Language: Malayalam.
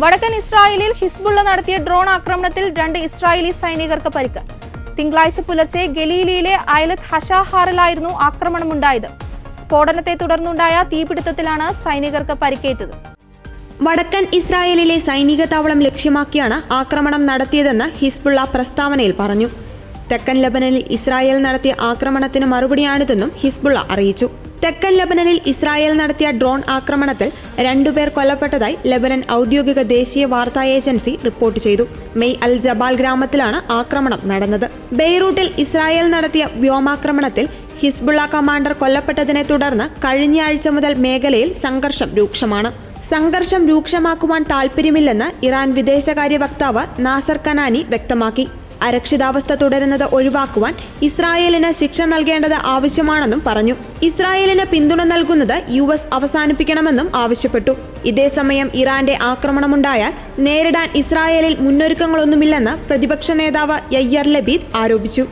വടക്കൻ ഇസ്രായേലിൽ ഹിസ്ബുള്ള നടത്തിയ ഡ്രോൺ ആക്രമണത്തിൽ 2 ഇസ്രായേലി സൈനികർക്ക് പരിക്ക്. തിങ്കളാഴ്ച പുലർച്ചെ ഗലീലിയിലെ ഐലത്ത് ഹഷാഹാറിലായിരുന്നു ആക്രമണമുണ്ടായത്. സ്ഫോടനത്തെ തുടർന്നുണ്ടായ തീപിടുത്തത്തിലാണ് സൈനികർക്ക് പരിക്കേറ്റത്. വടക്കൻ ഇസ്രായേലിലെ സൈനിക താവളം ലക്ഷ്യമാക്കിയാണ് ആക്രമണം നടത്തിയതെന്ന് ഹിസ്ബുള്ള പ്രസ്താവനയിൽ പറഞ്ഞു. തെക്കൻ ലബനനിൽ ഇസ്രായേൽ നടത്തിയ ആക്രമണത്തിന് മറുപടിയാണിതെന്നും ഹിസ്ബുള്ള അറിയിച്ചു. തെക്കൻ ലബനനിൽ ഇസ്രായേൽ നടത്തിയ ഡ്രോൺ ആക്രമണത്തിൽ 2 പേർ കൊല്ലപ്പെട്ടതായി ലബനൻ ഔദ്യോഗിക ദേശീയ വാർത്താ ഏജൻസി റിപ്പോർട്ട് ചെയ്തു. മെയ് അൽ ജബാൽ ഗ്രാമത്തിലാണ് ആക്രമണം നടന്നത്. ബെയ്റൂട്ടിൽ ഇസ്രായേൽ നടത്തിയ വ്യോമാക്രമണത്തിൽ ഹിസ്ബുള്ള കമാൻഡർ കൊല്ലപ്പെട്ടതിനെ തുടർന്ന് കഴിഞ്ഞയാഴ്ച മുതൽ മേഖലയിൽ സംഘർഷം രൂക്ഷമാണ്. സംഘർഷം രൂക്ഷമാക്കുവാൻ താൽപര്യമില്ലെന്ന് ഇറാൻ വിദേശകാര്യ വക്താവ് നാസർ കനാനി വ്യക്തമാക്കി. അരക്ഷിതാവസ്ഥ തുടരുന്നത് ഒഴിവാക്കുവാൻ ഇസ്രായേലിന് ശിക്ഷ നൽകേണ്ടത് ആവശ്യമാണെന്നും പറഞ്ഞു. ഇസ്രായേലിന് പിന്തുണ നൽകുന്നത് US അവസാനിപ്പിക്കണമെന്നും ആവശ്യപ്പെട്ടു. ഇതേസമയം ഇറാന്റെ ആക്രമണമുണ്ടായാൽ നേരിടാൻ ഇസ്രായേലിൽ മുന്നൊരുക്കങ്ങളൊന്നുമില്ലെന്ന് പ്രതിപക്ഷ നേതാവ് യയ്യർ ലബീദ് ആരോപിച്ചു.